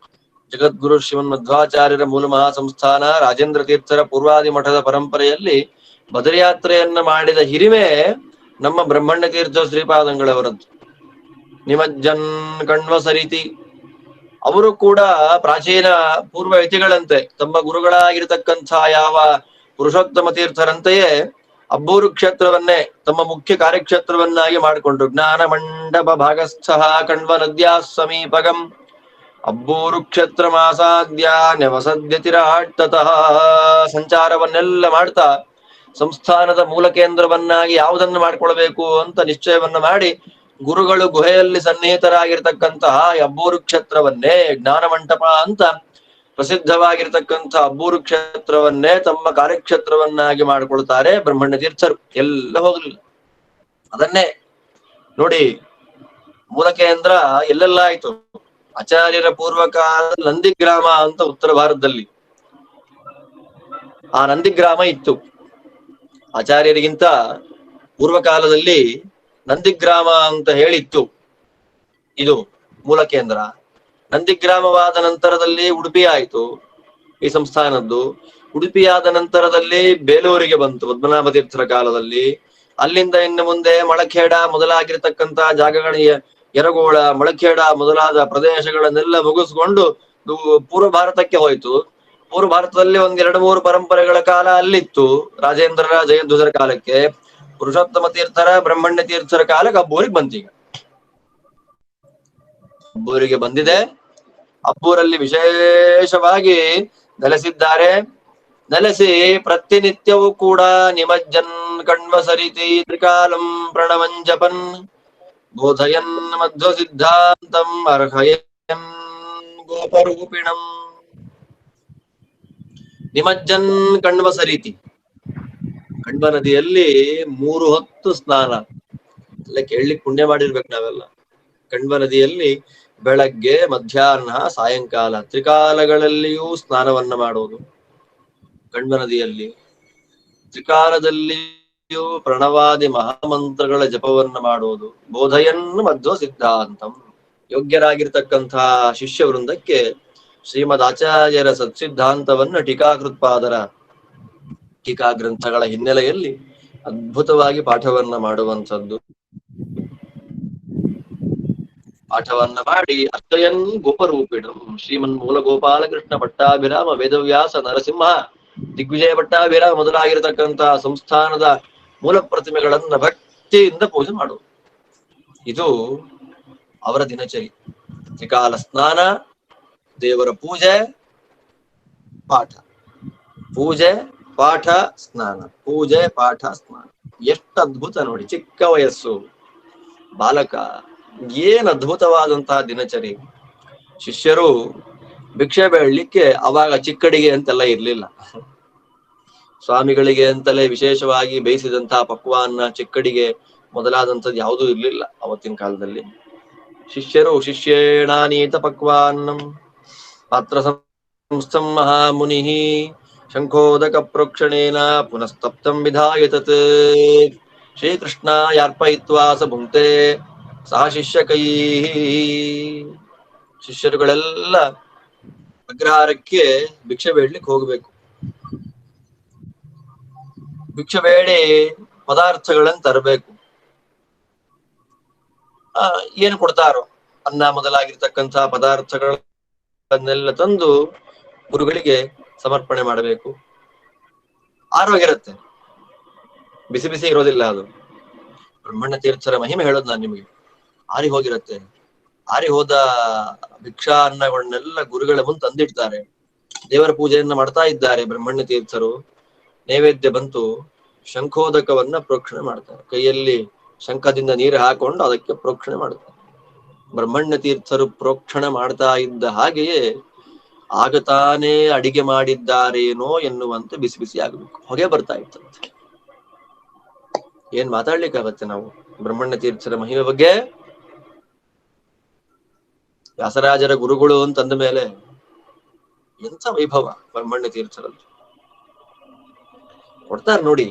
ಜಗದ್ಗುರು ಶ್ರೀಮನ್ ಮಧ್ವಾಚಾರ್ಯರ ಮೂಲ ಮಹಾಸಂಸ್ಥಾನ ರಾಜೇಂದ್ರ ತೀರ್ಥರ ಪೂರ್ವಾದಿ ಮಠದ ಪರಂಪರೆಯಲ್ಲಿ ಬದರಿಯಾತ್ರೆಯನ್ನ ಮಾಡಿದ ಹಿರಿಮೆ ನಮ್ಮ ಬ್ರಹ್ಮಣ್ಯ ತೀರ್ಥ ಶ್ರೀಪಾದಂಗಳವರದ್ದು. ನಿಮಜ್ಜನ್ ಕಣ್ವ ಸರಿತಿ ಅವರು ಕೂಡ ಪ್ರಾಚೀನ ಪೂರ್ವ ಯತಿಗಳಂತೆ ತಮ್ಮ ಗುರುಗಳಾಗಿರ್ತಕ್ಕಂಥ ಯಾವ ಪುರುಷೋತ್ತಮ ತೀರ್ಥರಂತೆಯೇ ಅಬ್ಬೂರು ಕ್ಷೇತ್ರವನ್ನೇ ತಮ್ಮ ಮುಖ್ಯ ಕಾರ್ಯಕ್ಷೇತ್ರವನ್ನಾಗಿ ಮಾಡಿಕೊಂಡ್ರು. ಜ್ಞಾನ ಮಂಡಪ ಭಾಗಸ್ಥ ಕಣ್ವ ನದ್ಯಾ ಸಮೀಪಗಂ ಅಬ್ಬೂರು ಕ್ಷೇತ್ರ ಮಾಸಾದ್ಯ ನೆವಸದ್ಯತಿರಾಟ್ಟತಃ ಸಂಚಾರವನ್ನೆಲ್ಲ ಮಾಡ್ತಾ ಸಂಸ್ಥಾನದ ಮೂಲ ಕೇಂದ್ರವನ್ನಾಗಿ ಯಾವುದನ್ನು ಮಾಡ್ಕೊಳ್ಬೇಕು ಅಂತ ನಿಶ್ಚಯವನ್ನ ಮಾಡಿ ಗುರುಗಳು ಗುಹೆಯಲ್ಲಿ ಸನ್ನಿಹಿತರಾಗಿರ್ತಕ್ಕಂತಹ ಅಬ್ಬೂರು ಕ್ಷೇತ್ರವನ್ನೇ ಜ್ಞಾನ ಮಂಟಪ ಅಂತ ಪ್ರಸಿದ್ಧವಾಗಿರ್ತಕ್ಕಂಥ ಅಬ್ಬೂರು ಕ್ಷೇತ್ರವನ್ನೇ ತಮ್ಮ ಕಾರ್ಯಕ್ಷೇತ್ರವನ್ನಾಗಿ ಮಾಡಿಕೊಳ್ತಾರೆ ಬ್ರಹ್ಮಣ್ಯ ತೀರ್ಥರು. ಎಲ್ಲ ಹೋಗ್ಲಿಲ್ಲ, ಅದನ್ನೇ ನೋಡಿ ಮೂಲ ಕೇಂದ್ರ ಎಲ್ಲೆಲ್ಲ ಆಯ್ತು. ಆಚಾರ್ಯರ ಪೂರ್ವಕಾಲ ನಂದಿಗ್ರಾಮ ಅಂತ ಉತ್ತರ ಭಾರತದಲ್ಲಿ ಆ ನಂದಿಗ್ರಾಮ ಇತ್ತು. ಆಚಾರ್ಯರಿಗಿಂತ ಪೂರ್ವಕಾಲದಲ್ಲಿ ನಂದಿಗ್ರಾಮ ಅಂತ ಹೇಳಿತ್ತು. ಇದು ಮೂಲ ಕೇಂದ್ರ. ನಂದಿಗ್ರಾಮವಾದ ನಂತರದಲ್ಲಿ ಉಡುಪಿ ಆಯ್ತು ಈ ಸಂಸ್ಥಾನದ್ದು. ಉಡುಪಿಯಾದ ನಂತರದಲ್ಲಿ ಬೇಲೂರಿಗೆ ಬಂತು ಪದ್ಮನಾಭ ತೀರ್ಥರ ಕಾಲದಲ್ಲಿ. ಅಲ್ಲಿಂದ ಇನ್ನು ಮುಂದೆ ಮಳಖೇಡ ಮೊದಲಾಗಿರ್ತಕ್ಕಂಥ ಜಾಗಗಳಿಗೆ ಯರಗೋಳ ಮಳಖೇಡ ಮೊದಲಾದ ಪ್ರದೇಶಗಳನ್ನೆಲ್ಲ ಮುಗಿಸ್ಕೊಂಡು ಪೂರ್ವ ಭಾರತಕ್ಕೆ ಹೋಯ್ತು. ಪೂರ್ವ ಭಾರತದಲ್ಲಿ ಒಂದ್ 2-3 ಪರಂಪರೆಗಳ ಕಾಲ ಅಲ್ಲಿತ್ತು. ರಾಜೇಂದ್ರರ ಜಯಧ್ವಜರ ಕಾಲಕ್ಕೆ, ಪುರುಷೋತ್ತಮ ತೀರ್ಥರ ಬ್ರಹ್ಮಣ್ಯ ತೀರ್ಥರ ಕಾಲಕ್ಕೆ ಅಬ್ಬೂರಿಗೆ ಬಂತೀಗ. ಅಬ್ಬೂರಿಗೆ ಬಂದಿದೆ. ಅಬ್ಬೂರಲ್ಲಿ ವಿಶೇಷವಾಗಿ ನೆಲೆಸಿದ್ದಾರೆ. ನೆಲೆಸಿ ಪ್ರತಿನಿತ್ಯವೂ ಕೂಡ ನಿಮಜ್ಜನ್ ಕಣ್ವ ಸರಿತಿ ತ್ರಿಕಾಲಂ ಪ್ರಣವಂಜಪನ್ ಬೋಧಯನ್ ಮಧ್ವ ಸಿದ್ಧಾಂತಂ ಅರ್ಹಯನ್ ಗೋಪರೂಪಿಣಂ. ನಿಮಜ್ಜನ್ ಕಣ್ವ ಸರಿತಿ, ಕಣ್ವ ನದಿಯಲ್ಲಿ 3 ಹೊತ್ತು ಸ್ನಾನ. ಎಲ್ಲ ಕೇಳಲಿಕ್ಕೆ ಪುಣ್ಯ ಮಾಡಿರ್ಬೇಕು ನಾವೆಲ್ಲ. ಕಣ್ವ ನದಿಯಲ್ಲಿ ಬೆಳಗ್ಗೆ, ಮಧ್ಯಾಹ್ನ, ಸಾಯಂಕಾಲ ತ್ರಿಕಾಲಗಳಲ್ಲಿಯೂ ಸ್ನಾನವನ್ನ ಮಾಡೋದು. ಕಣ್ವ ನದಿಯಲ್ಲಿ ತ್ರಿಕಾಲದಲ್ಲಿಯೂ ಪ್ರಣವಾದಿ ಮಹಾಮಂತ್ರಗಳ ಜಪವನ್ನ ಮಾಡೋದು. ಬೋಧಯನ್ ಮಧ್ವ ಸಿದ್ಧಾಂತಂ. ಯೋಗ್ಯರಾಗಿರ್ತಕ್ಕಂತಹ ಶಿಷ್ಯ ವೃಂದಕ್ಕೆ ಶ್ರೀಮದ್ ಆಚಾರ್ಯರ ಸತ್ಸಿದ್ಧಾಂತವನ್ನ ಟೀಕಾಕೃತ್ಪಾದರ ಟೀಕಾ ಗ್ರಂಥಗಳ ಹಿನ್ನೆಲೆಯಲ್ಲಿ ಅದ್ಭುತವಾಗಿ ಪಾಠವನ್ನ ಮಾಡುವಂಥದ್ದು. ಪಾಠವನ್ನ ಮಾಡಿ ಅಷ್ಟಯನ್ ಗೋಪರೂಪಿಣಂ ಶ್ರೀಮನ್ ಮೂಲ ಗೋಪಾಲಕೃಷ್ಣ ಪಟ್ಟಾಭಿರಾಮ ವೇದವ್ಯಾಸ ನರಸಿಂಹ ದಿಗ್ವಿಜಯ ಪಟ್ಟಾಭಿರಾಮ ಮೊದಲಾಗಿರತಕ್ಕಂತಹ ಸಂಸ್ಥಾನದ ಮೂಲ ಪ್ರತಿಮೆಗಳನ್ನ ಭಕ್ತಿಯಿಂದ ಪೂಜೆ ಮಾಡುವುದು. ಇದು ಅವರ ದಿನಚರಿ. ತ್ರಿಕಾಲ ಸ್ನಾನ, ದೇವರ ಪೂಜೆ, ಪಾಠ. ಪೂಜೆ, ಪಾಠ, ಸ್ನಾನ. ಪೂಜೆ, ಪಾಠ, ಸ್ನಾನ. ಎಷ್ಟು ಅದ್ಭುತ ನೋಡಿ. ಚಿಕ್ಕ ವಯಸ್ಸು ಬಾಲಕ, ಏನ್ ಅದ್ಭುತವಾದಂತಹ ದಿನಚರಿ. ಶಿಷ್ಯರು ಭಿಕ್ಷೆ ಬೇಡಲಿಕ್ಕೆ ಅವಾಗ ಚಿಕ್ಕಡಿಗೆ ಅಂತೆಲ್ಲ ಇರ್ಲಿಲ್ಲ. ಸ್ವಾಮಿಗಳಿಗೆ ಅಂತಲೇ ವಿಶೇಷವಾಗಿ ಬೇಯಿಸಿದಂತಹ ಪಕ್ವಾನ್ನ, ಚಿಕ್ಕಡಿಗೆ ಮೊದಲಾದಂಥದ್ದು ಯಾವುದೂ ಇರ್ಲಿಲ್ಲ ಅವತ್ತಿನ ಕಾಲದಲ್ಲಿ. ಶಿಷ್ಯರು ಶಿಷ್ಯೇಣಾನೀತ ಪಕ್ವಾನ್ನಂ ಪಾತ್ರ ಸಂಸ್ಥಂ ಮಹಾಮುನಿ ಶಂಖೋದಕ ಪ್ರೋಕ್ಷಣೇನ ಪುನಸ್ತಪ್ತಂ ವಿಧಾಯ ತತ್ ಶ್ರೀಕೃಷ್ಣ ಯಾರ್ಪಯಿತ್ವಾ ಸ ಭುಂಕ್ತೆ ಸಹ ಶಿಷ್ಯಕೈ. ಶಿಷ್ಯರುಗಳೆಲ್ಲ ಅಗ್ರಹಾರಕ್ಕೆ ಭಿಕ್ಷೆ ಬೇಡ್ಲಿಕ್ಕೆ ಹೋಗ್ಬೇಕು. ಭಿಕ್ಷೆ ಬೇಡಿ ಪದಾರ್ಥಗಳನ್ನ ತರಬೇಕು. ಏನು ಕೊಡ್ತಾರೋ ಅನ್ನ ಮೊದಲಾಗಿರ್ತಕ್ಕಂತಹ ಪದಾರ್ಥಗಳನ್ನೆಲ್ಲ ತಂದು ಗುರುಗಳಿಗೆ ಸಮರ್ಪಣೆ ಮಾಡಬೇಕು. ಆರೋಗಿರುತ್ತೆ, ಬಿಸಿ ಬಿಸಿ ಇರೋದಿಲ್ಲ ಅದು. ಬ್ರಹ್ಮಣ್ಯ ತೀರ್ಥರ ಮಹಿಮೆ ಹೇಳೋದು ನಾನು ನಿಮಗೆ. ಆರಿ ಹೋಗಿರುತ್ತೆ. ಆರಿ ಹೋದ ಭಿಕ್ಷಾ ಅನ್ನಗಳನ್ನೆಲ್ಲ ಗುರುಗಳ ಮುಂದೆ ತಂದಿಡ್ತಾರೆ. ದೇವರ ಪೂಜೆಯನ್ನ ಮಾಡ್ತಾ ಇದ್ದಾರೆ ಬ್ರಹ್ಮಣ್ಯ ತೀರ್ಥರು. ನೈವೇದ್ಯ ಬಂತು, ಶಂಖೋದಕವನ್ನ ಪ್ರೋಕ್ಷಣೆ ಮಾಡ್ತಾರೆ. ಕೈಯಲ್ಲಿ ಶಂಖದಿಂದ ನೀರು ಹಾಕೊಂಡು ಅದಕ್ಕೆ ಪ್ರೋಕ್ಷಣೆ ಮಾಡ್ತಾರೆ. ಬ್ರಹ್ಮಣ್ಯ ತೀರ್ಥರು ಪ್ರೋಕ್ಷಣೆ ಮಾಡ್ತಾ ಇದ್ದ ಹಾಗೆಯೇ ಆಗ ತಾನೇ ಅಡಿಗೆ ಮಾಡಿದ್ದಾರೇನೋ ಎನ್ನುವಂತೆ ಬಿಸಿ ಬಿಸಿ ಆಗಬೇಕು, ಹೊಗೆ ಬರ್ತಾ ಇತ್ತಂತೆ. ಏನ್ ಮಾತಾಡ್ಲಿಕ್ಕಾಗತ್ತೆ ನಾವು ಬ್ರಹ್ಮಣ್ಯ ತೀರ್ಥರ ಮಹಿಮೆ ಬಗ್ಗೆ? ವ್ಯಾಸರಾಜರ ಗುರುಗಳು ಅಂತಂದ ಮೇಲೆ ಎಂಥ ವೈಭವ ಬ್ರಹ್ಮಣ್ಯ ತೀರ್ಥರಲ್ಲಿ. ಕೊಡ್ತಾರೆ ನೋಡಿ,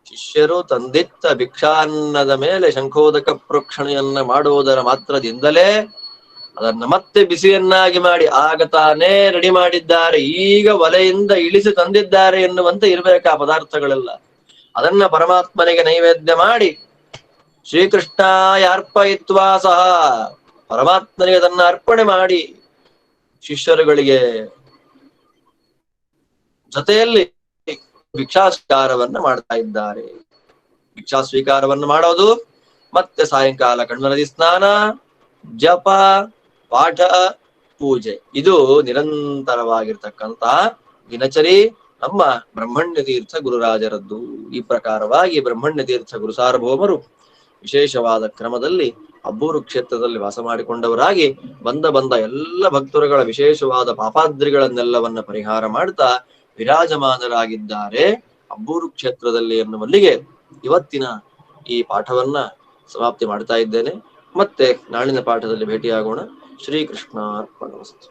ಶಿಷ್ಯರು ತಂದಿತ್ತ ಭಿಕ್ಷಾನ್ನದ ಮೇಲೆ ಶಂಖೋದಕ ಪ್ರೋಕ್ಷಣೆಯನ್ನ ಮಾಡುವುದರ ಮಾತ್ರದಿಂದಲೇ ಅದನ್ನ ಮತ್ತೆ ಬಿಸಿಯನ್ನಾಗಿ ಮಾಡಿ ಆಗ ತಾನೇ ರೆಡಿ ಮಾಡಿದ್ದಾರೆ, ಈಗ ಒಲೆಯಿಂದ ಇಳಿಸಿ ತಂದಿದ್ದಾರೆ ಎನ್ನುವಂತೆ ಇರ್ಬೇಕು ಆ ಪದಾರ್ಥಗಳೆಲ್ಲ. ಅದನ್ನ ಪರಮಾತ್ಮನಿಗೆ ನೈವೇದ್ಯ ಮಾಡಿ ಶ್ರೀಕೃಷ್ಣಾಯ ಅರ್ಪಯಿತ್ವಾ ಸಹ, ಪರಮಾತ್ಮನಿಗೆ ಅದನ್ನ ಅರ್ಪಣೆ ಮಾಡಿ ಶಿಷ್ಯರುಗಳಿಗೆ ಜೊತೆಯಲ್ಲಿ ಭಿಕ್ಷಾ ಸ್ವೀಕಾರವನ್ನ ಮಾಡ್ತಾ ಇದ್ದಾರೆ. ಭಿಕ್ಷಾ ಸ್ವೀಕಾರವನ್ನು ಮಾಡೋದು, ಮತ್ತೆ ಸಾಯಂಕಾಲ ಕಣ್ಮನದಿ ಸ್ನಾನ, ಜಪ, ಪಾಠ, ಪೂಜೆ, ಇದು ನಿರಂತರವಾಗಿರ್ತಕ್ಕಂತಹ ದಿನಚರಿ ನಮ್ಮ ಬ್ರಹ್ಮಣ್ಯ ತೀರ್ಥ ಗುರುರಾಜರದ್ದು. ಈ ಪ್ರಕಾರವಾಗಿ ಬ್ರಹ್ಮಣ್ಯ ತೀರ್ಥ ಗುರು ಸಾರ್ವಭೌಮರು ವಿಶೇಷವಾದ ಕ್ರಮದಲ್ಲಿ ಅಬ್ಬೂರು ಕ್ಷೇತ್ರದಲ್ಲಿ ವಾಸ ಮಾಡಿಕೊಂಡವರಾಗಿ ಬಂದ ಎಲ್ಲ ಭಕ್ತರುಗಳ ವಿಶೇಷವಾದ ಪಾಪಾದ್ರಿಗಳನ್ನೆಲ್ಲವನ್ನ ಪರಿಹಾರ ಮಾಡ್ತಾ ವಿರಾಜಮಾನರಾಗಿದ್ದಾರೆ ಅಬ್ಬೂರು ಕ್ಷೇತ್ರದಲ್ಲಿ ಎನ್ನುವಲ್ಲಿಗೆ ಇವತ್ತಿನ ಈ ಪಾಠವನ್ನ ಸಮಾಪ್ತಿ ಮಾಡ್ತಾ ಇದ್ದೇನೆ. ಮತ್ತೆ ನಾಳಿನ ಪಾಠದಲ್ಲಿ ಭೇಟಿಯಾಗೋಣ. ಶ್ರೀಕೃಷ್ಣಾರ್ಪಣಮಸ್ತು.